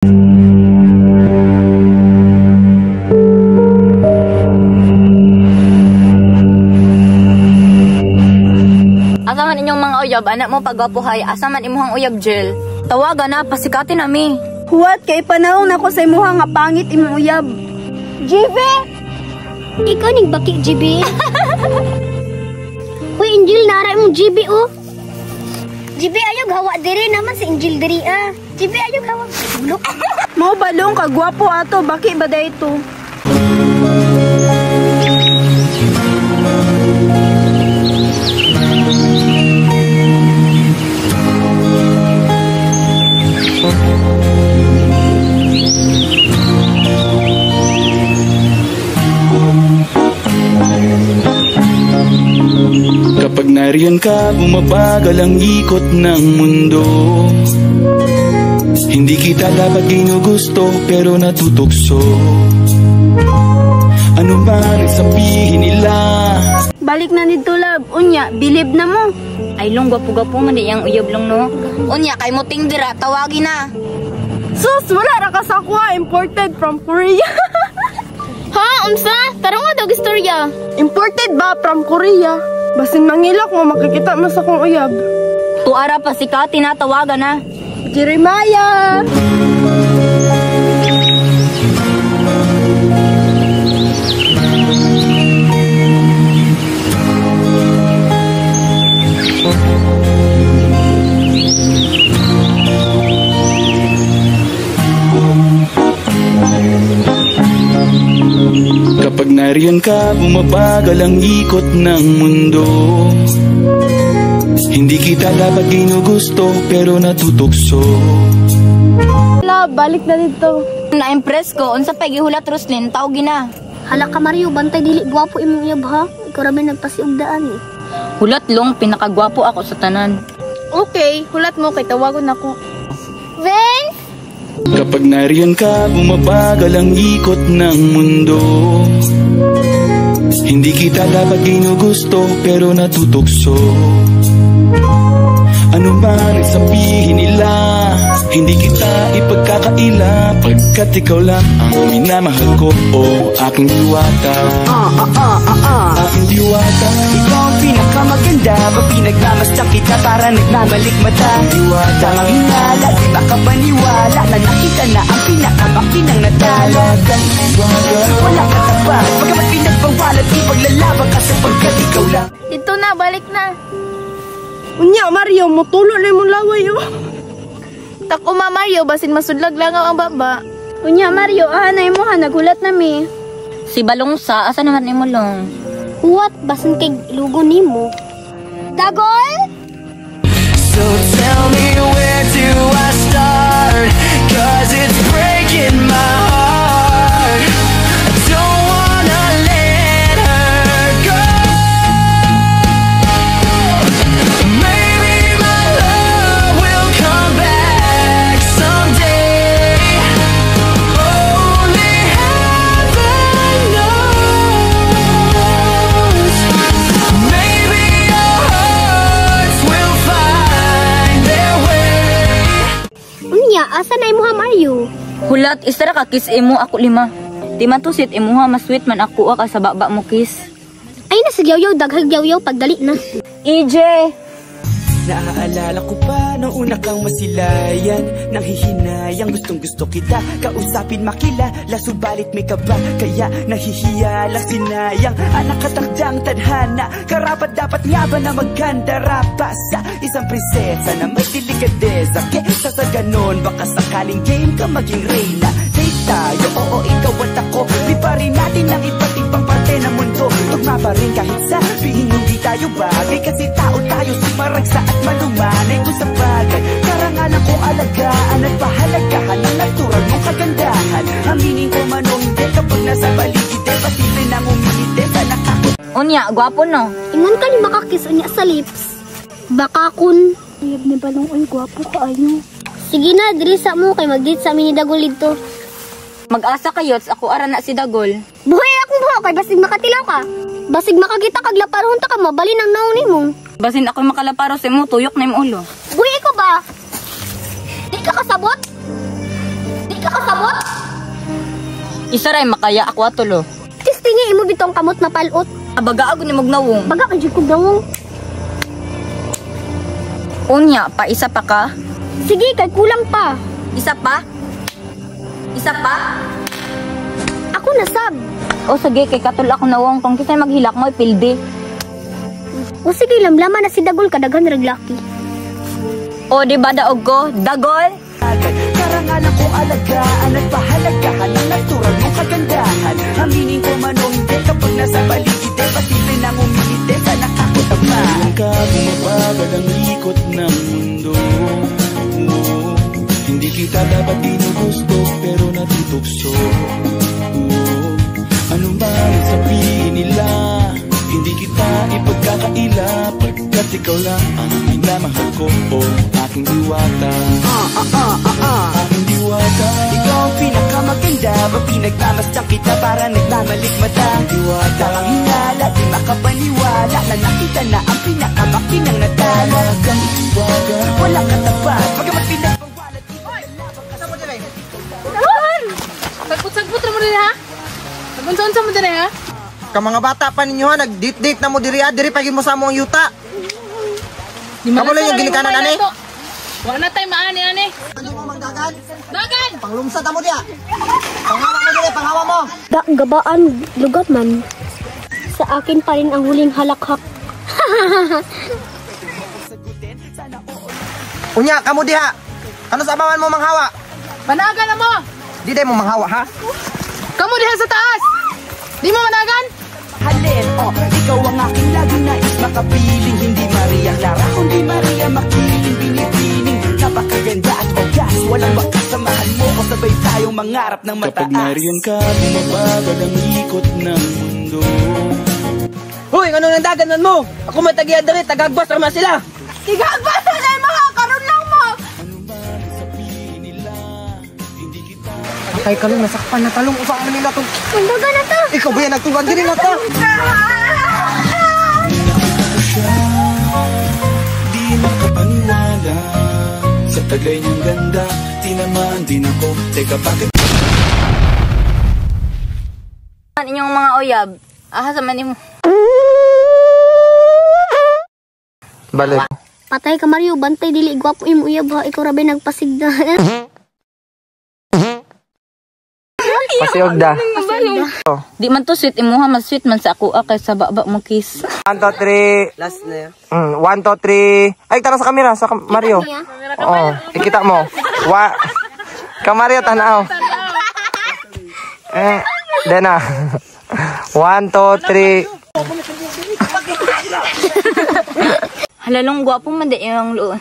Asa man inyong mga uyab, anak mo pagwapuhay, asa man imuhang uyab Jill. Tawagan na, pasikatin nami. Huwat kay panahon ako sa imuha nga pangit imong uyab. JB! Ikaw ning baki, JB. Uy, Angel, naray mong JB, oh. JB, ayog hawa diri naman si Angel diri, ah. JB, ayog hawa. Bulok. Mao balong kagwapo ato, baki ba dayto? Kapag nariyan ka, bumabagal ang ikot ng mundo. Hindi kita dapat ginugusto, pero natutukso. Ano man ang sabihin nila, Balik na dito, love. Unya, bilib na mo. Ay long, gwapo-gwapo man di yung uyab long no. Unya, kay mo tingdira, tawagin na. Sus, wala ra ka sa kuha. Imported from Korea. Ha? Unsa? Tarong nga daw istorya. Imported ba from Korea? Basin mangilak mo, makikita mo sa kong uyab. Tuara pasikatin na, tawagan na. Jeremiah! kapag nariyan ka, bumabagal ang ikot ng mundo. Hindi kita dapat ginugusto, pero natutukso. Love, balik na dito. Na-impress ko, unsa pa gihulat Roslyn, tawagin na. Hala ka, Mario, bantay dili gwapo imong uyab, ha? Ikaw ramen nagpasiugdaan, eh. Hulat long, pinakagwapo ako sa tanan. Okay, hulat mo kay tawagon ako. Vince! Kapag nariyan ka, bumabagal ang ikot ng mundo. Hindi kita dapat ginugusto, pero natutukso. Ano man ang sabihin nila, hindi kita ipagkakaila, pagkat ikaw lang ang minamahal ko, oh aking diwata. Aking diwata. Ikaw ang pinakamaganda, pag pinagmamasdan kita para nagmamalik mata. Diwata ang hinala, di makapaniwala na nakita na ang pinakamakinang natalo. Walang katapat, pagkamat pinagbawalan, ipaglalaban ka sapagkat ikaw lang. Ito na, balik na. Unya, Mario, mutulo na yung laway, oh. Takuma, Mario, basin masudlag lang ang baba. Unya, Mario, ahanay mo ha, nagulat na mi. Si Balongsa, asa naman ni mo long? What? Basin kay lugo nimo. Dagol? So tell me where do I start, 'cause it's breaking my heart. I don't wanna let her go. Maybe my love will come back someday. Only heaven knows. Maybe our hearts will find their way. Unya, asa na imo ha, Mario? Hulat, isara ka kiss imo, ako 5. Di man to sit imo ha, mas sweet man ako ka sa baba mo kiss. Ay, nasagyaw-yaw, daghag-yaw-yaw, pagdali na. EJ! Naaalala ko pa nung una kang masilayan, nang hihinayang gustong gusto kita kausapin makilala, subalit may kaba, kaya nahihiya lang sinayang. Anak katakdang tadhana, karapat dapat nga ba na magkandara pa sa isang prinsesa na may delikadeza. Kesa sa ganon, baka sakaling game ka maging reyna. Date tayo, oo ikaw at ako, di pa rin natin ang iba't ibang parte ng mundo. Tugma pa rin kahit sabihin hindi tayo bagay, kasi tao tayo sumaragsa at malumanay ko sa bagay. Karangalan kong alagaan at pahalagahan ang natural mong kagandahan. Aminin ko man o hindi, kapag nasa paligid pati rin ang umilite sa nakakot. Unya, gwapo no? Ingon ka ni makakis unya sa lips. Baka kun. Uyab ni Balong, ay gwapo ka ayo. Sige na, drisa mo kay mag-date sa amin ni Dagol dito. Mag-asa kayots, ako ara na si Dagol. Buhay akong buho kay basig makatilaw ka. Basig makakita kag laparhon ta ka mabali nang naon nimo. Basin ako makalaparo sa imo, tuyok na yung ulo. Buhay ko ba? Di ka kasabot? Di ka kamot? Isa ray makaya ako atulo. Tistingi imo bitong kamot na palot. Abaga ako ni magnawong. Baga ka jud kog dawong. Unya, pa isa pa ka? Sige, kay kulang pa. Isa pa? Isa pa? Ako na sab. O sige, kay katul ako nawong kung kisay maghilak mo ipildi. O sige, lamlaman na si Dagol kadaghan raglaki. O di ba daog ko? Dagol? Karangalan ko alagaan at pahalagahan ang natural mong kagandahan. Aminin ko man o hindi kapag nasa paligid pasila'y nang umilite sa nakakutama. Ngayon ka bumabagal ang ikot ng mundo. Hindi kita dapat ginugusto pero natutukso. Ano man sabihin nila, hindi kita ipagkakaila pagkat ikaw lang ang minamahal ko. Aking diwata, aking diwata. Ikaw ang pinakamaganda, ba pinagmamasdan kita para nagmamalikmata. Diwata ang hinala, di makapaniwala na nakita na ang pinakamakinang natala. Kang iwaga, Walang katapat, pagkamat pinagpawalat. Dagon! Sagput-sagput mo rin ha? Nagunsa-unsa mo din ha? Ka mga bata pa ninyo ha, nag-date-date na mo diri diri pagi mo sa mo ang yuta. Kamu lang yung ginikanan ani. Wa na tay maani ani. Ano mo magdagan? Dagan! Panglumsad mo diya. Panghawa mo diri, panghawa mo. Gabaan, lugat man. Sa akin pa rin ang huling halakhak. Unya, kamu diha. Ano sa abawan mo manghawa? Managan na mo! Di day mo manghawa ha? Kamu diha sa taas! Di mo managan? Halin, ikaw ang aking laging nais makapiling. Hindi Maria Clara, kundi Maria Makiling. Binibining, napakaganda at ogas. Walang wakas sa mahal mo ko, sabay tayong mangarap ng mataas. kapag nariyan ka bumabagal ang ikot ng mundo. Hoy, ano nang daganan mo? Ako matagiya diri, tagagbas ra man sila. Igagbasa na yung mga karon lang mo! Ano man sabihin nila, hindi kita Patay ka lang, nasakpan na talong. Usa man nila tong. Mandaga na ta. Ikaw ba yan nagtugag diri na ta? siya, di makapaniwala. Sa tagay niyang ganda, tinamaan din ako. Teka, bakit? Inyong mga oyab, aha sa manim. Balik. Patay ka Mario, bantay dili gwapo imo uyab ha. Ikaw rabi nagpasigda. Pasiog da. Di man to sweet imuha, mas sweet man sa ako kay sa baba mo kiss. 1, 2, 3. Last na. 1, 2, 3. Ay, tara sa kamera, sa Mario. Oo, ikita mo. Ka Mario, tanaw. Dena. 1, 2, 3. Halalong gwapo man di yung luon.